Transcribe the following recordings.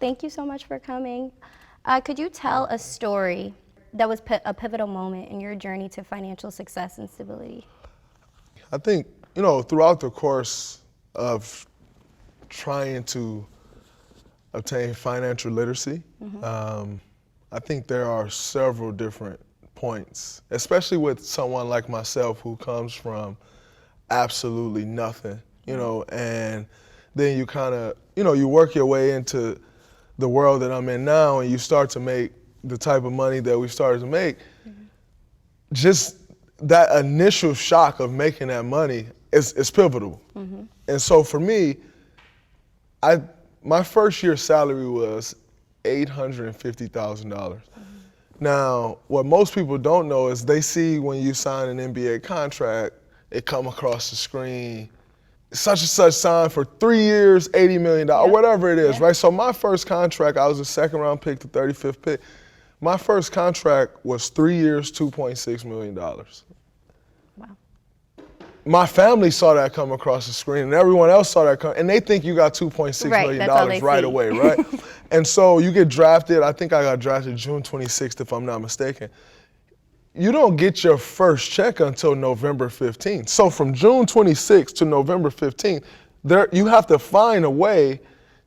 Thank you so much for coming. Could you tell a story that was a pivotal moment in your journey to financial success and stability? I think, throughout the course of trying to obtain financial literacy, I think there are several different points, especially with someone like myself who comes from absolutely nothing, and then you kind of, you work your way into the world that I'm in now and you start to make the type of money that we started to make. Just that initial shock of making that money is pivotal. And so for me, my first year salary was $850,000. Now, what most people don't know is they see when you sign an NBA contract, it come across the screen, such and such signed for 3 years, $80 million, whatever it is, right? So my first contract, I was a second round pick, the 35th pick. My first contract was 3 years, $2.6 million. Wow. My family saw that come across the screen and everyone else saw that come, and they think you got $2.6 million right away, right? And so you get drafted, I think I got drafted June 26th if I'm not mistaken. You don't get your first check until November 15th. So from June 26th to November 15th, you have to find a way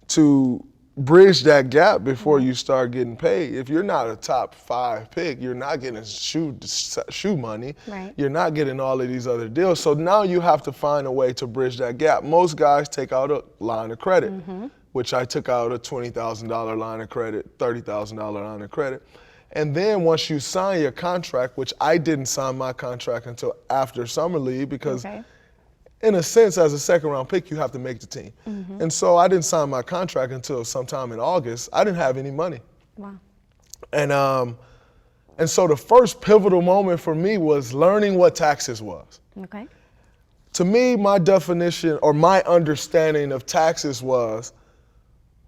to bridge that gap before you start getting paid. If you're not a top 5 pick, you're not getting shoe money. Right. You're not getting all of these other deals. So now you have to find a way to bridge that gap. Most guys take out a line of credit, which I took out a $20,000 line of credit, $30,000 line of credit. And then once you sign your contract, which I didn't sign my contract until after summer league because in a sense, as a second round pick, you have to make the team. And so I didn't sign my contract until sometime in August. I didn't have any money. Wow. And so the first pivotal moment for me was learning what taxes was. Okay. To me, my definition or my understanding of taxes was,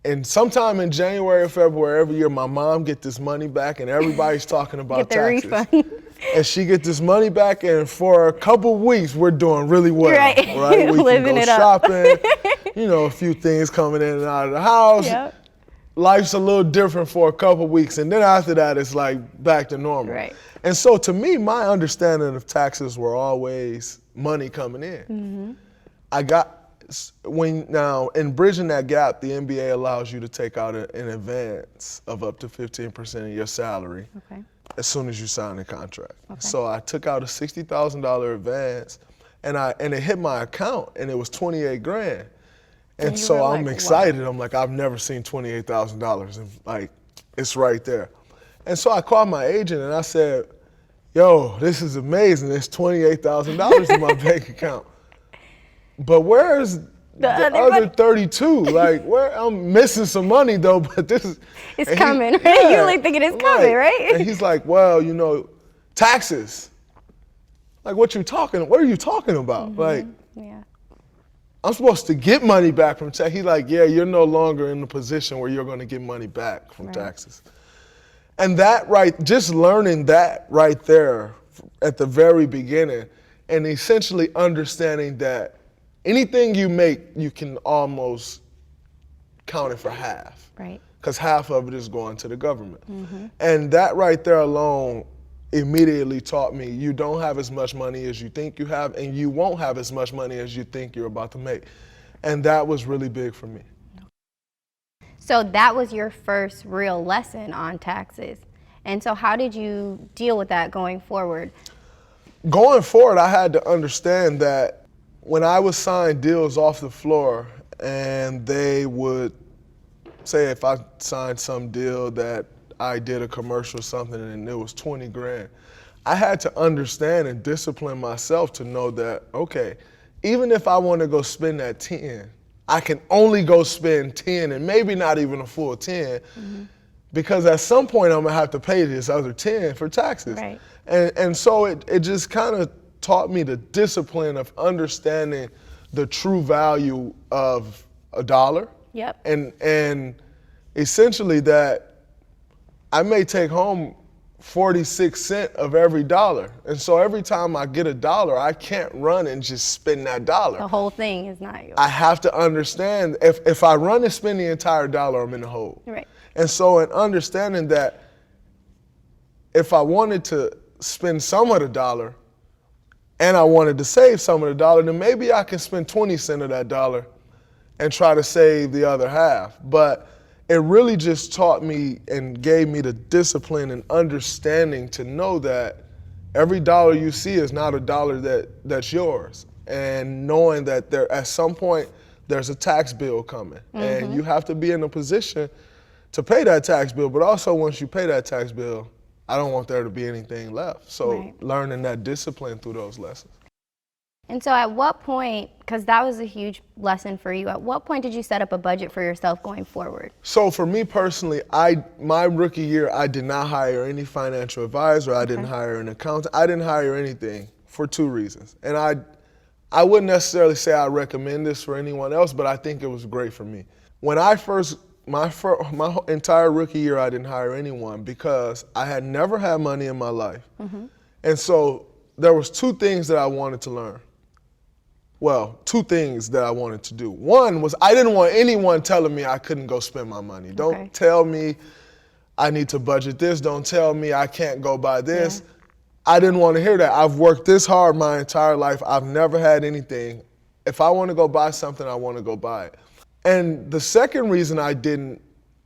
and sometime in January or February every year, my mom get this money back and everybody's talking about taxes. Refund. And she get this money back, and for a couple weeks, we're doing really well. Right? We Living can go it up. shopping, a few things coming in and out of the house. Yep. Life's a little different for a couple weeks, and then after that, it's like back to normal. Right. And so to me, my understanding of taxes were always money coming in. Now, in bridging that gap, the NBA allows you to take out an advance of up to 15% of your salary as soon as you sign the contract. So I took out a $60,000 advance, and it hit my account, and it was 28 grand. And so I'm excited. Wow. I'm like, I've never seen $28,000, and like, it's right there. And so I called my agent, and I said, yo, this is amazing. There's $28,000 in my bank account. But where's the other 32? Like, I'm missing some money though, but this is... It's coming, right? You're like thinking it's coming, right? And he's like, well, taxes. Like, what are you talking about? Like, I'm supposed to get money back from tax. He's like, yeah, you're no longer in the position where you're gonna get money back from taxes. And just learning that right there at the very beginning, and essentially understanding that anything you make, you can almost count it for half. Right. Because half of it is going to the government. And that right there alone immediately taught me you don't have as much money as you think you have, and you won't have as much money as you think you're about to make. And that was really big for me. So that was your first real lesson on taxes. And so how did you deal with that going forward? Going forward, I had to understand that when I would sign deals off the floor and they would say if I signed some deal that I did a commercial or something and it was 20 grand, I had to understand and discipline myself to know that, okay, even if I want to go spend that 10, I can only go spend 10 and maybe not even a full 10 because at some point I'm gonna have to pay this other 10 for taxes. Right. And so it just kind of taught me the discipline of understanding the true value of a dollar. Yep. And essentially that I may take home 46 cents of every dollar. And so every time I get a dollar, I can't run and just spend that dollar. The whole thing is not yours. I have to understand if I run and spend the entire dollar, I'm in the hole. Right. And so in understanding that if I wanted to spend some of the dollar and I wanted to save some of the dollar, then maybe I can spend 20 cents of that dollar and try to save the other half. But it really just taught me and gave me the discipline and understanding to know that every dollar you see is not a dollar that's yours. And knowing that there at some point there's a tax bill coming, and you have to be in a position to pay that tax bill. But also once you pay that tax bill, I don't want there to be anything left. So learning that discipline through those lessons. And so at what point, because that was a huge lesson for you, at what point did you set up a budget for yourself going forward? So for me personally, my rookie year, I did not hire any financial advisor. I didn't hire an accountant. I didn't hire anything for 2 reasons. And I wouldn't necessarily say I recommend this for anyone else, but I think it was great for me. When I my entire rookie year, I didn't hire anyone because I had never had money in my life. And so there was 2 things that I wanted to learn. Well, 2 things that I wanted to do. One was I didn't want anyone telling me I couldn't go spend my money. Don't tell me I need to budget this. Don't tell me I can't go buy this. I didn't want to hear that. I've worked this hard my entire life. I've never had anything. If I want to go buy something, I want to go buy it. And the second reason I didn't,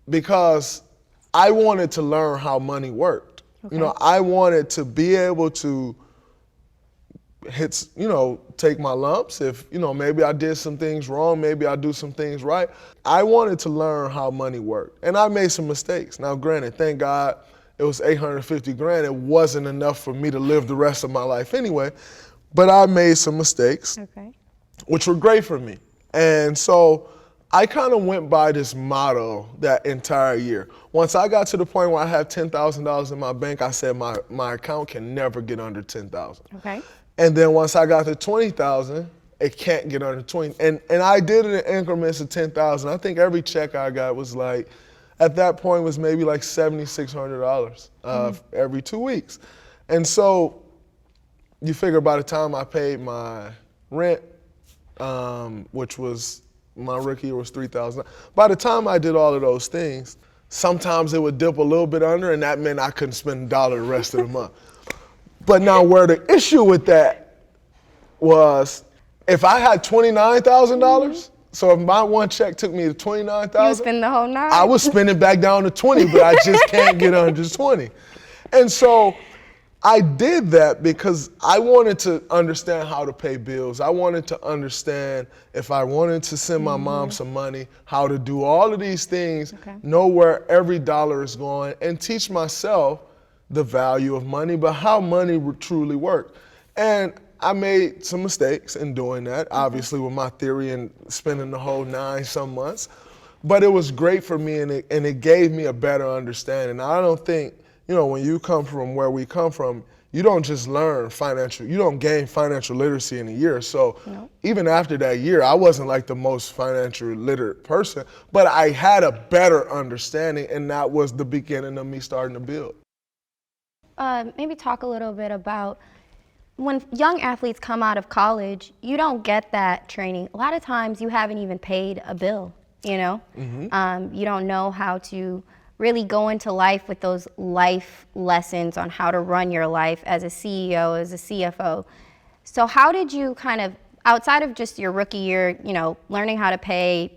because I wanted to learn how money worked. You know, I wanted to be able to take my lumps. If, maybe I did some things wrong, maybe I do some things right. I wanted to learn how money worked. And I made some mistakes. Now, granted, thank God it was $850,000. It wasn't enough for me to live the rest of my life anyway. But I made some mistakes, which were great for me. And so I kind of went by this motto that entire year. Once I got to the point where I had $10,000 in my bank, I said my account can never get under $10,000. And then once I got to 20,000, it can't get under 20. And I did it in increments of 10,000. I think every check I got was like, at that point was maybe like $7,600 every 2 weeks. And so you figure by the time I paid my rent, which was my rookie year was $3,000. By the time I did all of those things, sometimes it would dip a little bit under, and that meant I couldn't spend $1 the rest of the month. But now where the issue with that was, if I had $29,000, so if my one check took me to $29,000, you spend the whole 9. I was spending back down to 20, but I just can't get under 20. And so I did that because I wanted to understand how to pay bills. I wanted to understand if I wanted to send my mom some money, how to do all of these things, know where every dollar is going, and teach myself the value of money, but how money would truly work. And I made some mistakes in doing that, obviously with my theory and spending the whole 9 some months. But it was great for me, and it gave me a better understanding. I don't think, when you come from where we come from, you don't just learn you don't gain financial literacy in a year. So even after that year, I wasn't like the most financially literate person, but I had a better understanding, and that was the beginning of me starting to build. Maybe talk a little bit about when young athletes come out of college, you don't get that training. A lot of times you haven't even paid a bill, you don't know how to really go into life with those life lessons on how to run your life as a CEO, as a CFO. So how did you kind of, outside of just your rookie year, learning how to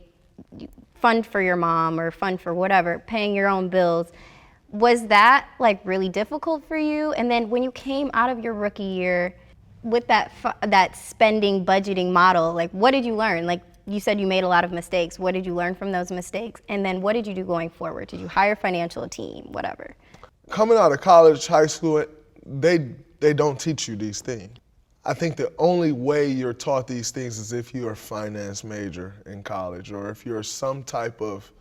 fund for your mom or fund for whatever, paying your own bills, was that like really difficult for you? And then when you came out of your rookie year with that spending budgeting model, like what did you learn? Like you said you made a lot of mistakes. What did you learn from those mistakes? And then what did you do going forward? Did you hire a financial team, whatever? Coming out of college, high school, they don't teach you these things. I think the only way you're taught these things is if you're a finance major in college, or if you're some type of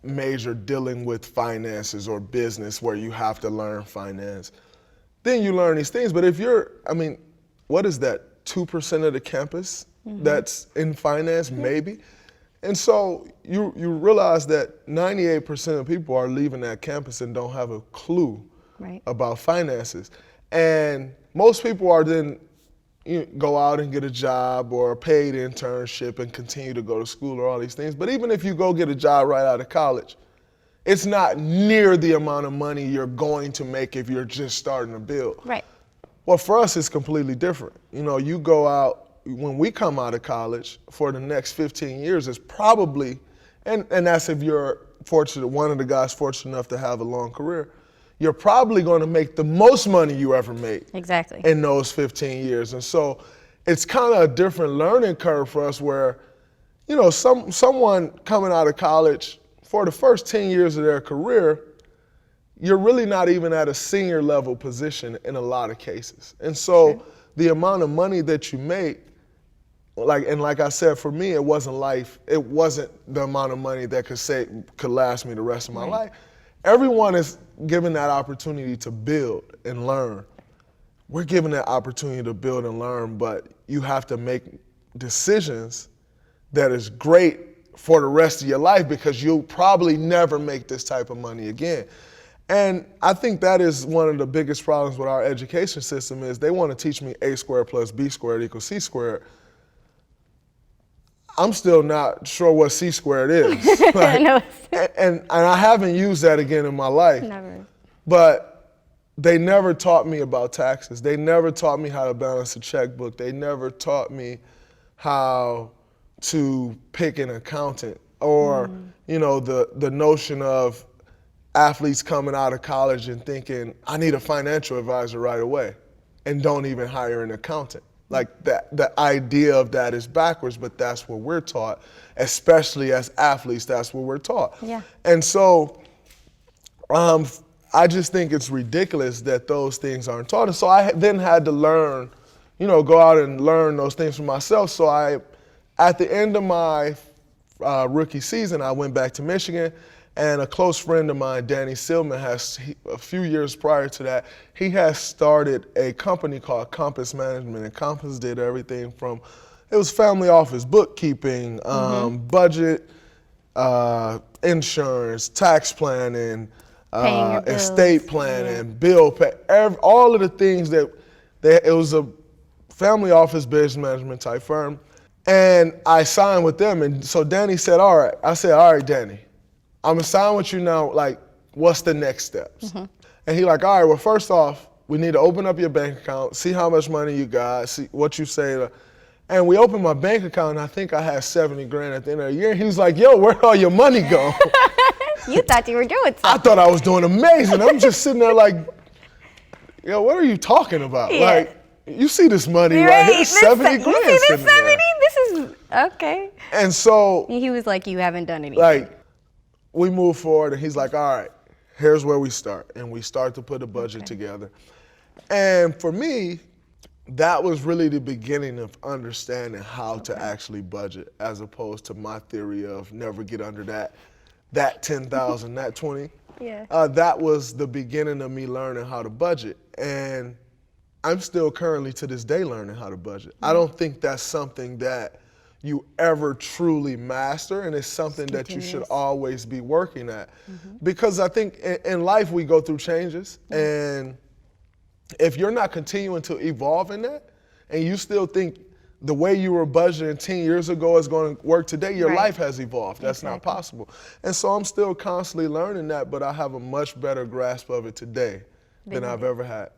major dealing with finances or business where you have to learn finance. Then you learn these things. But if what is that, 2% of the campus that's in finance, maybe? And so you realize that 98% of people are leaving that campus and don't have a clue Right. about finances. And most people are then go out and get a job or a paid internship and continue to go to school or all these things. But even if you go get a job right out of college, it's not near the amount of money you're going to make if you're just starting to build. Right. Well, for us, it's completely different. You go out, when we come out of college, for the next 15 years, it's probably, and that's if you're fortunate, one of the guys fortunate enough to have a long career, you're probably going to make the most money you ever made. Exactly. In those 15 years. And so it's kind of a different learning curve for us where, someone coming out of college, for the first 10 years of their career, you're really not even at a senior level position in a lot of cases. And so the amount of money that you make, like I said, for me, it wasn't the amount of money that could last me the rest of my life. Everyone is given that opportunity to build and learn. We're given that opportunity to build and learn, but you have to make decisions that is great for the rest of your life because you'll probably never make this type of money again. And I think that is one of the biggest problems with our education system is they want to teach me A squared plus B squared equals C squared. I'm still not sure what C squared is. And I haven't used that again in my life. Never. But they never taught me about taxes. They never taught me how to balance a checkbook. They never taught me how to pick an accountant or, the notion of athletes coming out of college and thinking, I need a financial advisor right away and don't even hire an accountant. Like the idea of that is backwards, but that's what we're taught, especially as athletes, that's what we're taught. Yeah. And so I just think it's ridiculous that those things aren't taught. And so I then had to learn, go out and learn those things for myself. So at the end of my rookie season, I went back to Michigan. And a close friend of mine, Danny Silman, a few years prior to that, he has started a company called Compass Management. And Compass did everything from, it was family office, bookkeeping, budget, insurance, tax planning, estate planning, bill pay, all of the things it was a family office business management type firm. And I signed with them. And so Danny said, all right. I said, all right, Danny. I'm gonna sign with you now, what's the next steps? And he all right, well, first off, we need to open up your bank account, see how much money you got, see what you say. And we opened my bank account, and I think I had 70 grand at the end of the year. He was like, yo, where'd all your money go? You thought you were doing something. I thought I was doing amazing. I'm just sitting there yo, what are you talking about? Yeah. You see this money right here, 70 grand. You see this 70? This is, okay. And so. He was like, you haven't done anything. We move forward, and he's like, all right, here's where we start. And we start to put a budget together. And for me, that was really the beginning of understanding how to actually budget, as opposed to my theory of never get under that 10,000, that 20. Yeah. That was the beginning of me learning how to budget. And I'm still currently to this day learning how to budget. I don't think that's something that you ever truly master, and it's something that you should always be working at. Because I think in life we go through changes, and if you're not continuing to evolve in that, and you still think the way you were budgeting 10 years ago is going to work today, your life has evolved. That's not possible. And so I'm still constantly learning that, but I have a much better grasp of it today than I've ever had.